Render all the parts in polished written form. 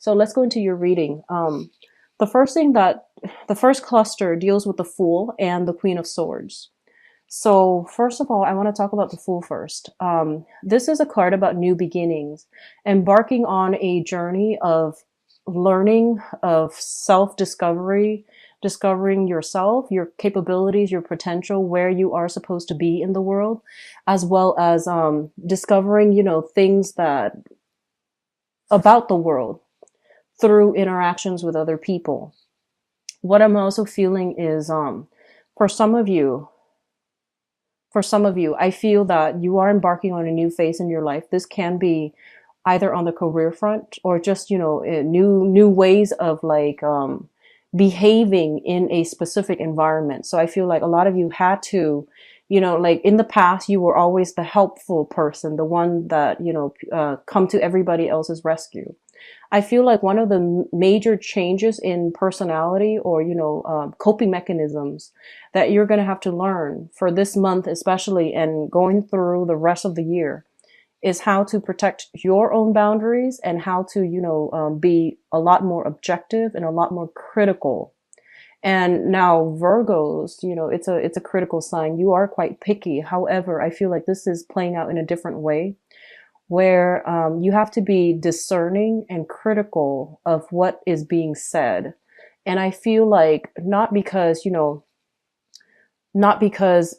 So let's go into your reading. The first thing that the first cluster deals with the Fool and the Queen of Swords. So first of all, I want to talk about the Fool first. This is a card about new beginnings, embarking on a journey of learning, of self-discovery, discovering yourself, your capabilities, your potential, where you are supposed to be in the world, as well as discovering, things that about the world through interactions with other people. What I'm also feeling is, for some of you, I feel that you are embarking on a new phase in your life. This can be either on the career front or just, new ways of like, behaving in a specific environment. So I feel like a lot of you had to, like in the past, you were always the helpful person, the one that, come to everybody else's rescue. I feel like one of the major changes in personality or, coping mechanisms that you're going to have to learn for this month, especially, and going through the rest of the year is how to protect your own boundaries and how to, be a lot more objective and a lot more critical. And now Virgos, it's a critical sign. You are quite picky. However, I feel like this is playing out in a different way where you have to be discerning and critical of what is being said. And I feel like not because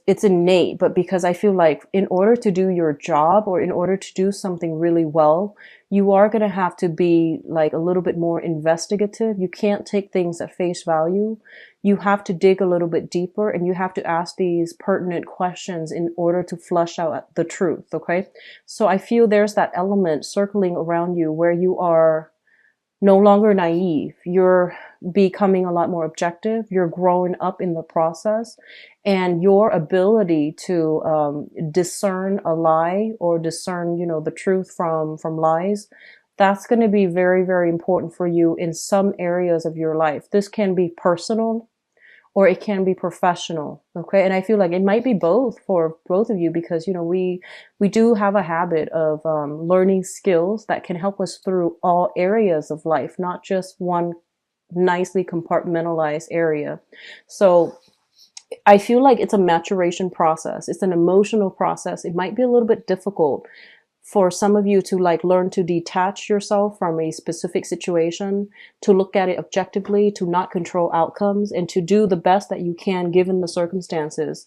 it's innate, but because I feel like in order to do your job or in order to do something really well, you are going to have to be like a little bit more investigative. You can't take things at face value. You have to dig a little bit deeper and you have to ask these pertinent questions in order to flush out the truth. Okay. So I feel there's that element circling around you where you are no longer naive. You're becoming a lot more objective. You're growing up in the process, and your ability to discern a lie or discern, the truth from lies. That's going to be very, very important for you in some areas of your life. This can be personal or it can be professional. Okay. And I feel like it might be both for both of you because, we do have a habit of learning skills that can help us through all areas of life, not just one nicely compartmentalized area. So I feel like it's a maturation process. It's an emotional process. It might be a little bit difficult for some of you to like learn to detach yourself from a specific situation, to look at it objectively, to not control outcomes, and to do the best that you can given the circumstances.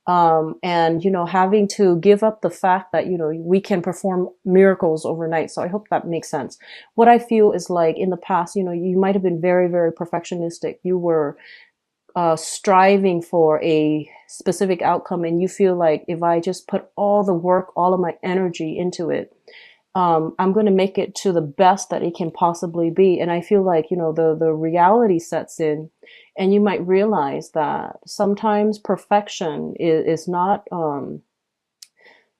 And, having to give up the fact that, we can perform miracles overnight. So I hope that makes sense. What I feel is like in the past, you might have been very, very perfectionistic. You were striving for a specific outcome and you feel like if I just put all the work, all of my energy into it, I'm going to make it to the best that it can possibly be. And I feel like, the reality sets in and you might realize that sometimes perfection is not,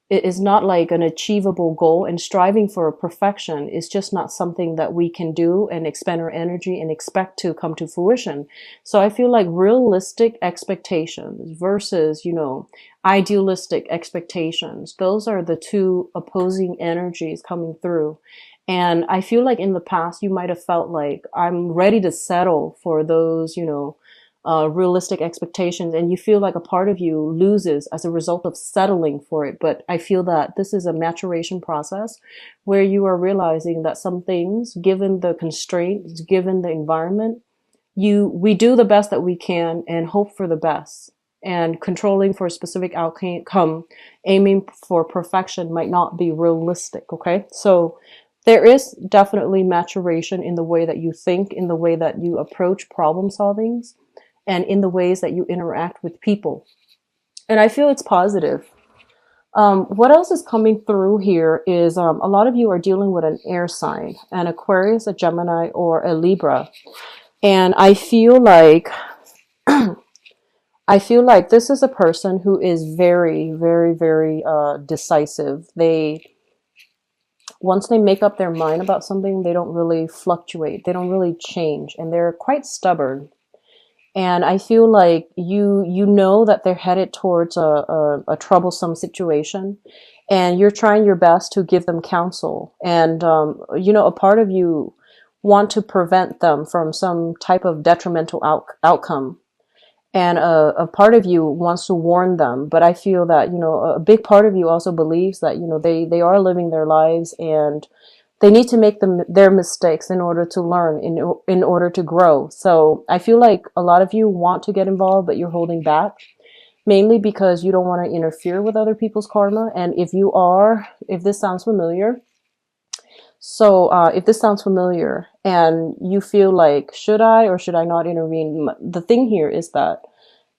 it is not like an achievable goal, and striving for perfection is just not something that we can do and expend our energy and expect to come to fruition. So I feel like realistic expectations versus, idealistic expectations, those are the two opposing energies coming through. And I feel like in the past, you might have felt like I'm ready to settle for those, realistic expectations, and you feel like a part of you loses as a result of settling for it. But I feel that this is a maturation process where you are realizing that some things, given the constraints, given the environment, we do the best that we can and hope for the best. And controlling for a specific outcome, aiming for perfection might not be realistic. Okay, so there is definitely maturation in the way that you think, in the way that you approach problem solvings, and in the ways that you interact with people. And I feel it's positive. What else is coming through here is a lot of you are dealing with an air sign, an Aquarius, a Gemini, or a Libra. And I feel like this is a person who is very, very, very decisive. Once they make up their mind about something, they don't really fluctuate. They don't really change, and they're quite stubborn. And I feel like you know that they're headed towards a troublesome situation, and you're trying your best to give them counsel. And a part of you want to prevent them from some type of detrimental outcome. And a part of you wants to warn them. But I feel that, a big part of you also believes that, they are living their lives, and they need to make their mistakes in order to learn, in order to grow. So I feel like a lot of you want to get involved, but you're holding back, mainly because you don't want to interfere with other people's karma. And if this sounds familiar, if this sounds familiar and you feel like, should I or should I not intervene? The thing here is that,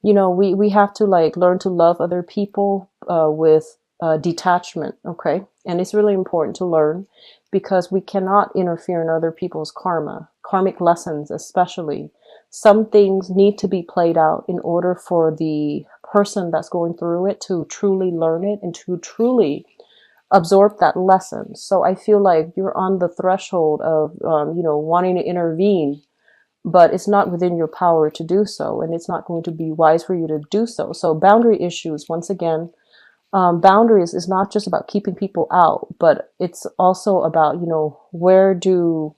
we have to like learn to love other people with detachment, okay? And it's really important to learn, because we cannot interfere in other people's karmic lessons, especially. Some things need to be played out in order for the person that's going through it to truly learn it and to truly absorb that lesson. So I feel like you're on the threshold of, wanting to intervene, but it's not within your power to do so, and it's not going to be wise for you to do so. So boundary issues, once again, boundaries is not just about keeping people out, but it's also about, where do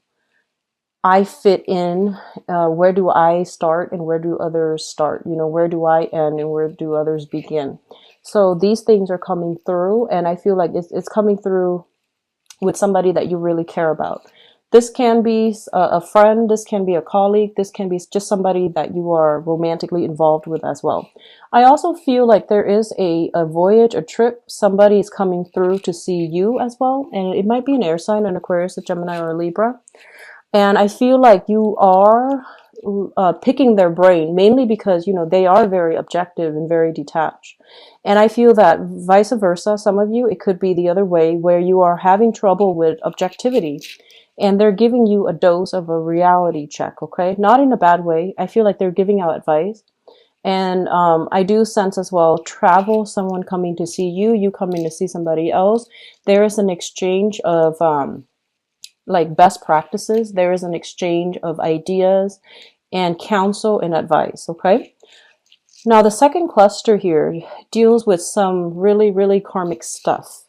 I fit in? Where do I start and where do others start? Where do I end and where do others begin? So these things are coming through, and I feel like it's coming through with somebody that you really care about. This can be a friend, this can be a colleague, this can be just somebody that you are romantically involved with as well. I also feel like there is a voyage, a trip, somebody is coming through to see you as well. And it might be an air sign, an Aquarius, a Gemini, or a Libra. And I feel like you are picking their brain, mainly because, they are very objective and very detached. And I feel that vice versa, some of you, it could be the other way, where you are having trouble with objectivity and they're giving you a dose of a reality check, okay? Not in a bad way. I feel like they're giving out advice. And I do sense as well, travel, someone coming to see you, you coming to see somebody else. There is an exchange of like best practices. There is an exchange of ideas and counsel and advice, okay? Now, the second cluster here deals with some really, really karmic stuff.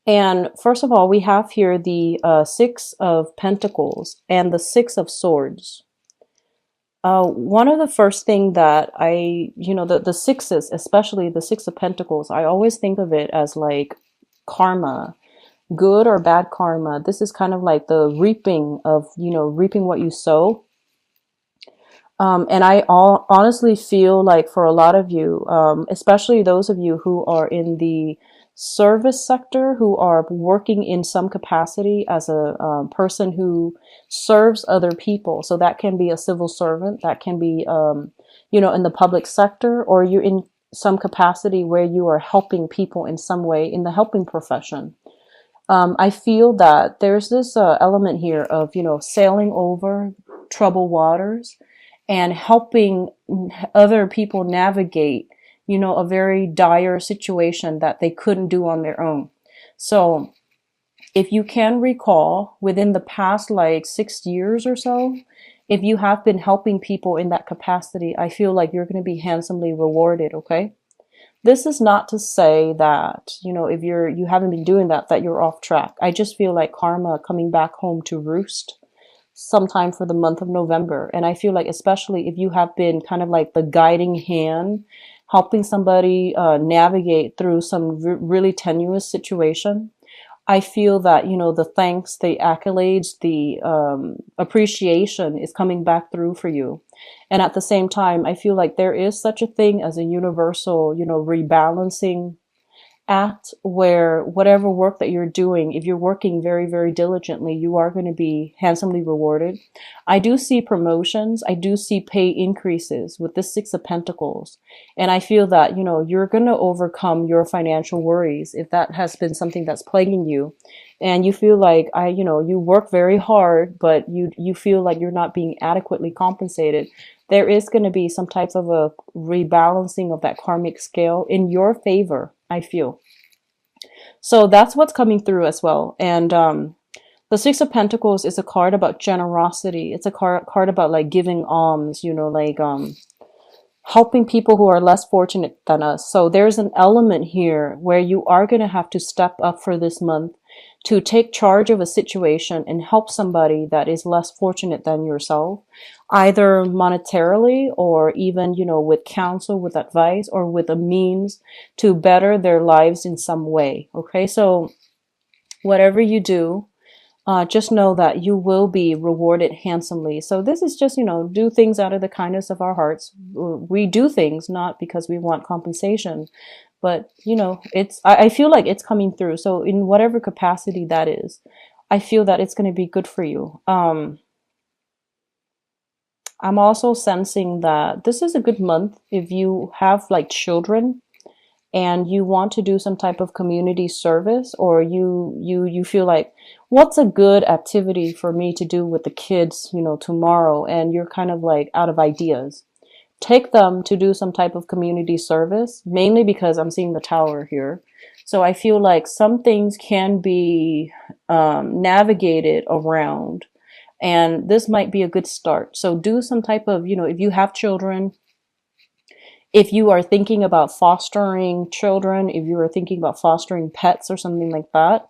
And first of all, we have here the Six of Pentacles and the Six of Swords. One of the first thing that the sixes, especially the Six of Pentacles, I always think of it as like karma, good or bad karma. This is kind of like the reaping of, reaping what you sow. And I honestly feel like for a lot of you, especially those of you who are in the service sector, who are working in some capacity as a person who serves other people. So that can be a civil servant, that can be, in the public sector, or you're in some capacity where you are helping people in some way in the helping profession. I feel that there's this element here of, sailing over troubled waters and helping other people navigate, a very dire situation that they couldn't do on their own. So if you can recall, within the past like 6 years or so, if you have been helping people in that capacity, I feel like you're going to be handsomely rewarded, okay? This is not to say that, if you haven't been doing that you're off track. I just feel like karma coming back home to roost sometime for the month of November. And I feel like, especially if you have been kind of like the guiding hand, helping somebody navigate through some really tenuous situation, I feel that, the thanks, the accolades, the appreciation is coming back through for you. And at the same time, I feel like there is such a thing as a universal, rebalancing act, where whatever work that you're doing, if you're working very, very diligently, you are going to be handsomely rewarded. I do see promotions. I do see pay increases with the Six of Pentacles. And I feel that, you're going to overcome your financial worries if that has been something that's plaguing you. And you feel like you work very hard, but you feel like you're not being adequately compensated. There is going to be some type of a rebalancing of that karmic scale in your favor, I feel. So that's what's coming through as well. And the Six of Pentacles is a card about generosity. It's a card about like giving alms, helping people who are less fortunate than us. So there's an element here where you are going to have to step up for this month to take charge of a situation and help somebody that is less fortunate than yourself, either monetarily or even, with counsel, with advice, or with a means to better their lives in some way. Okay, so whatever you do, just know that you will be rewarded handsomely. So this is just, do things out of the kindness of our hearts. We do things not because we want compensation, but I feel like it's coming through. So in whatever capacity that is, I feel that it's going to be good for you. I'm also sensing that this is a good month if you have like children and you want to do some type of community service, or you feel like, what's a good activity for me to do with the kids, tomorrow, and you're kind of like out of ideas. Take them to do some type of community service, mainly because I'm seeing the tower here. So I feel like some things can be navigated around, and this might be a good start. So do some type of, if you have children, if you are thinking about fostering children, if you are thinking about fostering pets or something like that,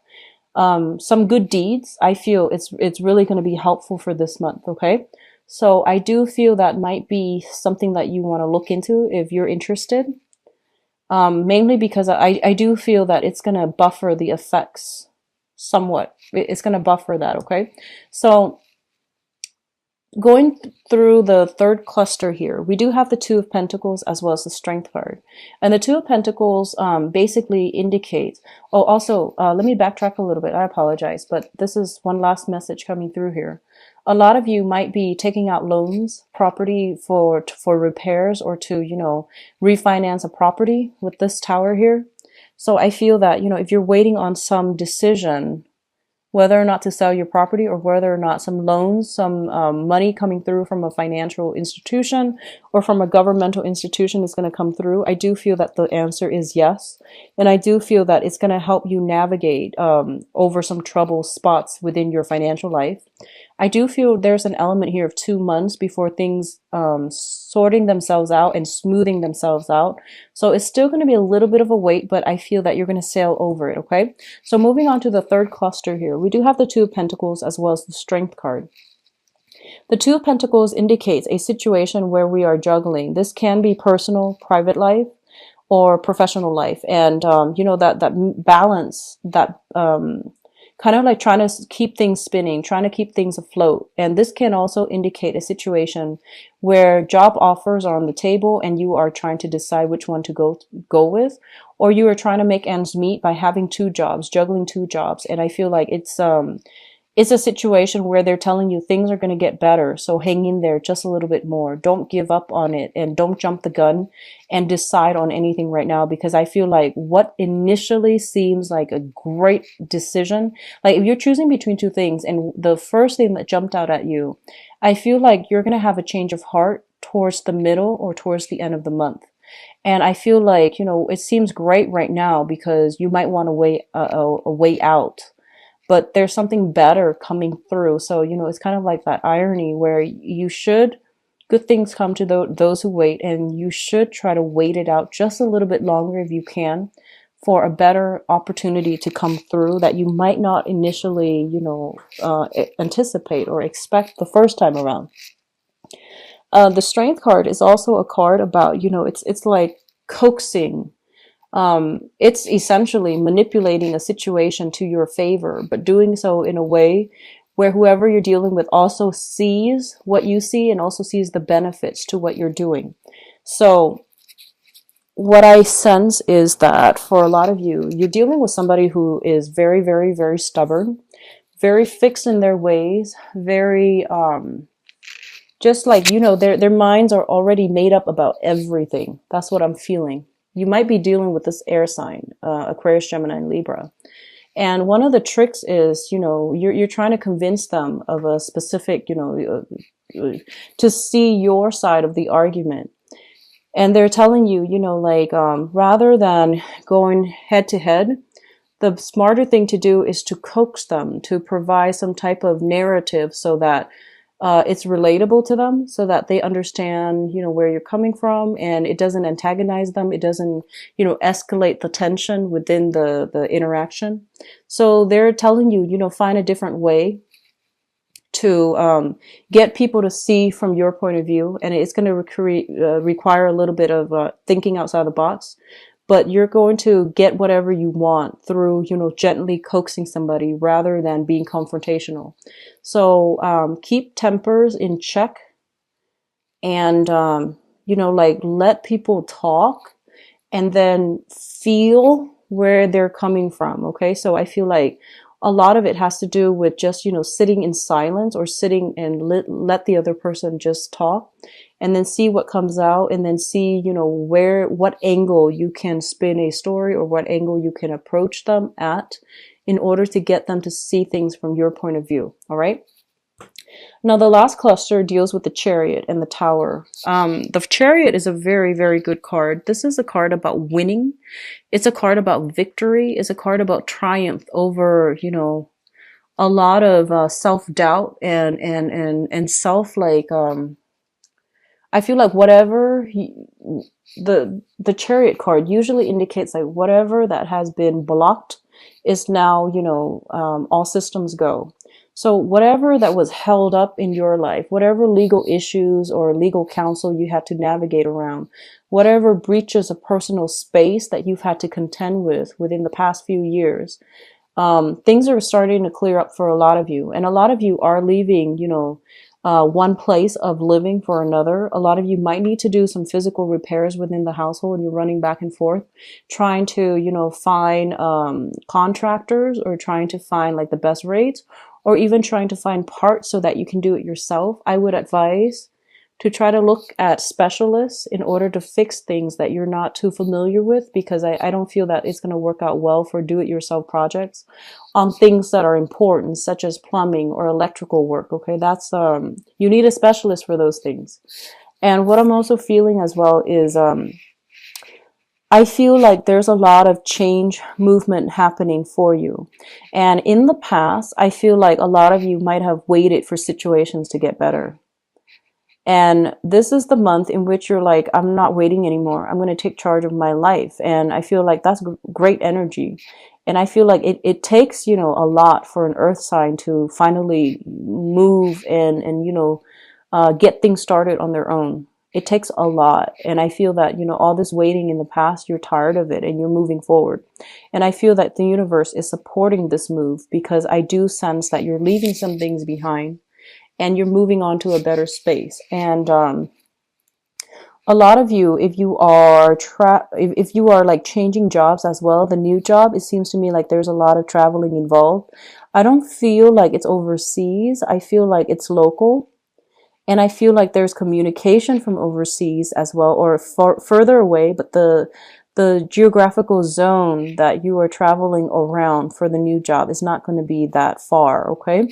some good deeds, I feel it's really going to be helpful for this month. Okay. So I do feel that might be something that you want to look into if you're interested. Mainly because I do feel that it's going to buffer the effects somewhat. It's going to buffer that. Okay. So going through the third cluster here, we do have the Two of Pentacles as well as the Strength card. And the Two of Pentacles basically indicates, oh, also, let me backtrack a little bit. I apologize, but this is one last message coming through here. A lot of you might be taking out loans, property for repairs, or to, refinance a property with this tower here. So I feel that, if you're waiting on some decision, whether or not to sell your property, or whether or not some loans, some money coming through from a financial institution or from a governmental institution is going to come through, I do feel that the answer is yes. And I do feel that it's going to help you navigate over some trouble spots within your financial life. I do feel there's an element here of 2 months before things sorting themselves out and smoothing themselves out. So it's still going to be a little bit of a wait, but I feel that you're going to sail over it, okay? So moving on to the third cluster here, we do have the Two of Pentacles as well as the Strength card. The Two of Pentacles indicates a situation where we are juggling. This can be personal, private life, or professional life. And, that balance, that kind of like trying to keep things spinning, trying to keep things afloat. And this can also indicate a situation where job offers are on the table and you are trying to decide which one to go with, or you are trying to make ends meet by having 2 jobs, juggling 2 jobs. And I feel like it's a situation where they're telling you things are going to get better. So hang in there just a little bit more. Don't give up on it, and don't jump the gun and decide on anything right now, because I feel like what initially seems like a great decision, like if you're choosing between 2 things and the first thing that jumped out at you, I feel like you're going to have a change of heart towards the middle or towards the end of the month. And I feel like, it seems great right now because you might want a way out. But there's something better coming through. So, it's kind of like that irony where good things come to those who wait, and you should try to wait it out just a little bit longer if you can for a better opportunity to come through that you might not initially, anticipate or expect the first time around. The Strength card is also a card about, it's like coaxing. It's essentially manipulating a situation to your favor, but doing so in a way where whoever you're dealing with also sees what you see and also sees the benefits to what you're doing. So what I sense is that for a lot of you, you're dealing with somebody who is very, very, very stubborn, very fixed in their ways, very, just like, their minds are already made up about everything. That's what I'm feeling. You might be dealing with this air sign, Aquarius, Gemini, and Libra. And one of the tricks is, you're trying to convince them of a specific, to see your side of the argument. And they're telling you, rather than going head to head, the smarter thing to do is to coax them, to provide some type of narrative so that it's relatable to them so that they understand, where you're coming from, and it doesn't antagonize them. It doesn't, escalate the tension within the interaction. So they're telling you, find a different way to get people to see from your point of view, and it's going to require a little bit of thinking outside the box, but you're going to get whatever you want through, gently coaxing somebody rather than being confrontational. So keep tempers in check, and like, let people talk, and then feel where they're coming from. Okay, so I feel like a lot of it has to do with just, sitting in silence, or sitting and let the other person just talk, and then see what comes out, and then see, what angle you can spin a story, or what angle you can approach them at, in order to get them to see things from your point of view. All right. Now, the last cluster deals with the Chariot and the Tower. The Chariot is a very, very good card. This is a card about winning. It's a card about victory. It's a card about triumph over, a lot of self-doubt and self, like, I feel like the Chariot card usually indicates like whatever that has been blocked is now, all systems go. So whatever that was held up in your life, whatever legal issues or legal counsel you had to navigate around, whatever breaches of personal space that you've had to contend with within the past few years, things are starting to clear up for a lot of you. And a lot of you are leaving, one place of living for another. A lot of you might need to do some physical repairs within the household, and you're running back and forth, trying to, find contractors, or trying to find like the best rates, or even trying to find parts so that you can do it yourself. I would advise to try to look at specialists in order to fix things that you're not too familiar with, because I don't feel that it's going to work out well for do-it-yourself projects on things that are important, such as plumbing or electrical work. Okay, that's you need a specialist for those things. And what I'm also feeling as well is I feel like there's a lot of change movement happening for you. And in the past, I feel like a lot of you might have waited for situations to get better. And this is the month in which you're like, I'm not waiting anymore. I'm going to take charge of my life. And I feel like that's great energy. And I feel like it takes, a lot for an earth sign to finally move and get things started on their own. It takes a lot. And I feel that, all this waiting in the past, you're tired of it and you're moving forward. And I feel that the universe is supporting this move, because I do sense that you're leaving some things behind and you're moving on to a better space. And a lot of you, if you are if you are like changing jobs as well, the new job, it seems to me like there's a lot of traveling involved. I don't feel like it's overseas. I feel like it's local. And I feel like there's communication from overseas as well, or further away, but the geographical zone that you are traveling around for the new job is not going to be that far. Okay.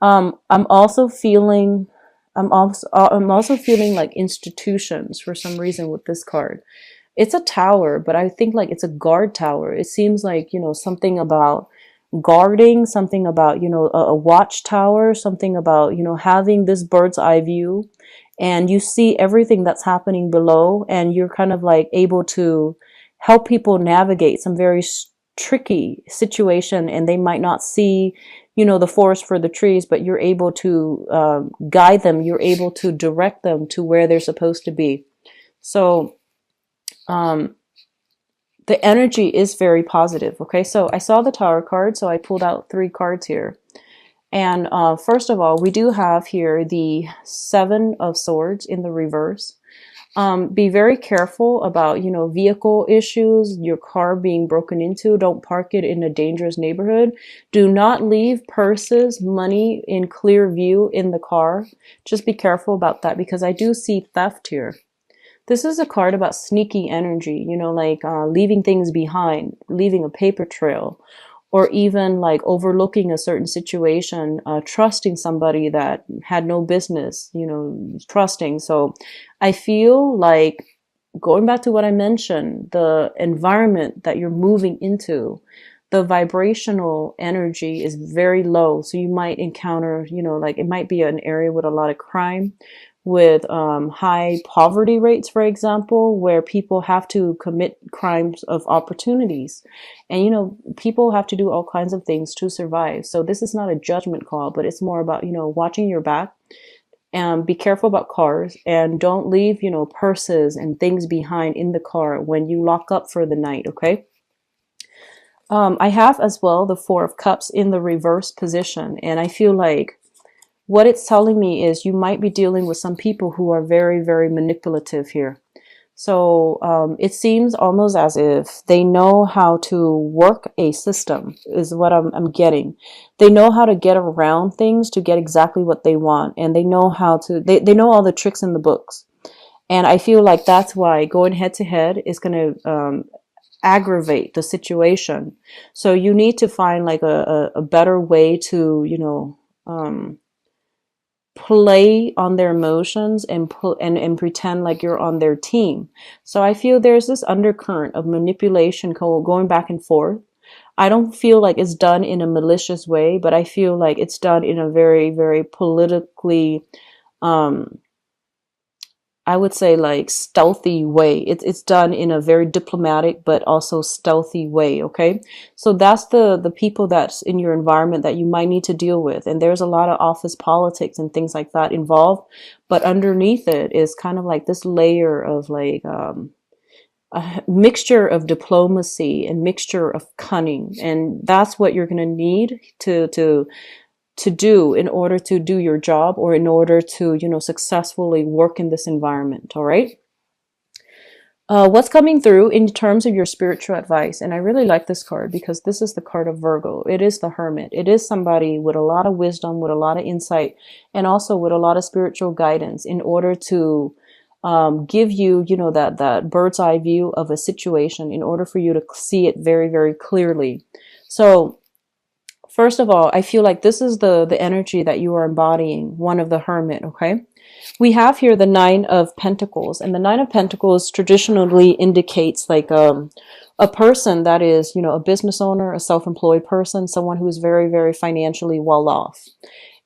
I'm also feeling like institutions for some reason with this card. It's a tower, but I think like it's a guard tower. It seems like, something about guarding, something about, a watchtower, something about, having this bird's eye view, and you see everything that's happening below, and you're kind of like able to help people navigate some very tricky situation, and they might not see, the forest for the trees, but you're able to guide them. You're able to direct them to where they're supposed to be. So the energy is very positive. Okay, so I saw the Tower card, so I pulled out 3 cards here. And first of all, we do have here the 7 of Swords in the reverse. Be very careful about, vehicle issues, your car being broken into. Don't park it in a dangerous neighborhood. Do not leave purses, money in clear view in the car. Just be careful about that, because I do see theft here. This is a card about sneaky energy, like leaving things behind, leaving a paper trail, or even like overlooking a certain situation, trusting somebody that had no business, trusting. So I feel like, going back to what I mentioned, the environment that you're moving into, the vibrational energy is very low. So you might encounter, like it might be an area with a lot of crime, with high poverty rates, for example, where people have to commit crimes of opportunities. And, people have to do all kinds of things to survive. So this is not a judgment call, but it's more about, watching your back, and be careful about cars, and don't leave, purses and things behind in the car when you lock up for the night. Okay. I have as well the Four of Cups in the reverse position. And I feel like what it's telling me is you might be dealing with some people who are very, very manipulative here. So it seems almost as if they know how to work a system, is what I'm getting. They know how to get around things to get exactly what they want. And they know how to, they know all the tricks in the books. And I feel like that's why going head to head is going to aggravate the situation. So you need to find like a better way to, play on their emotions and and pretend like you're on their team. So I feel there's this undercurrent of manipulation going back and forth. I don't feel like it's done in a malicious way, but I feel like it's done in a very, very politically, I would say like stealthy way. It's done in a very diplomatic but also stealthy way. Okay, so that's the people that's in your environment that you might need to deal with. And there's a lot of office politics and things like that involved, but underneath it is kind of like this layer of like a mixture of diplomacy and mixture of cunning, and that's what you're going to need to do in order to do your job, or in order to, successfully work in this environment. All right. What's coming through in terms of your spiritual advice? And I really like this card because this is the card of Virgo. It is the Hermit. It is somebody with a lot of wisdom, with a lot of insight, and also with a lot of spiritual guidance in order to give you, that bird's eye view of a situation, in order for you to see it very, very clearly. So first of all, I feel like this is the energy that you are embodying, one of the Hermit, okay? We have here the Nine of Pentacles, and the Nine of Pentacles traditionally indicates like a person that is, a business owner, a self-employed person, someone who is very, very financially well off.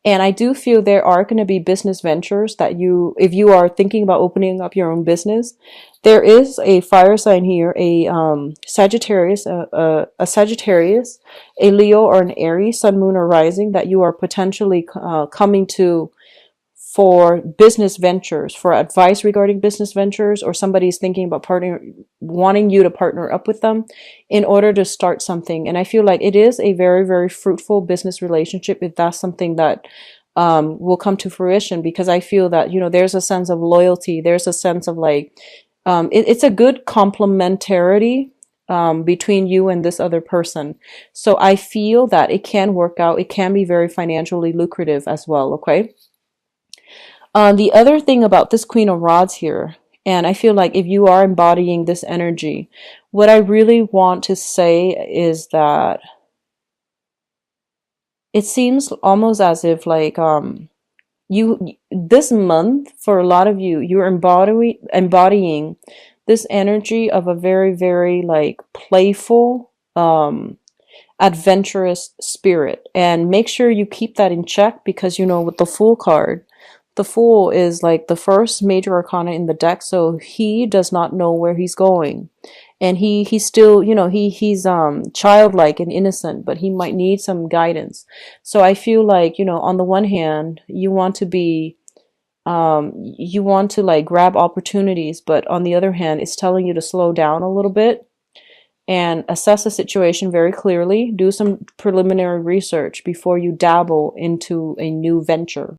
And I do feel there are going to be business ventures that if you are thinking about opening up your own business, there is a fire sign here, a Sagittarius, a Leo, or an Aries, Sun, Moon, or Rising, that you are potentially coming to for business ventures, for advice regarding business ventures, or somebody's thinking about wanting you to partner up with them in order to start something. And I feel like it is a very, very fruitful business relationship if that's something that will come to fruition, because I feel that, there's a sense of loyalty. There's a sense of like, it's a good complementarity between you and this other person. So I feel that it can work out. It can be very financially lucrative as well. Okay. The other thing about this Queen of Rods here, and I feel like if you are embodying this energy, what I really want to say is that it seems almost as if like this month, for a lot of you, you're embodying this energy of a very, very like playful, adventurous spirit. And make sure you keep that in check, because with the Fool card, the Fool is like the first major arcana in the deck, so he does not know where he's going. And he's still, he's childlike and innocent, but he might need some guidance. So I feel like, on the one hand, you want to be you want to like grab opportunities, but on the other hand, it's telling you to slow down a little bit and assess the situation very clearly. Do some preliminary research before you dabble into a new venture.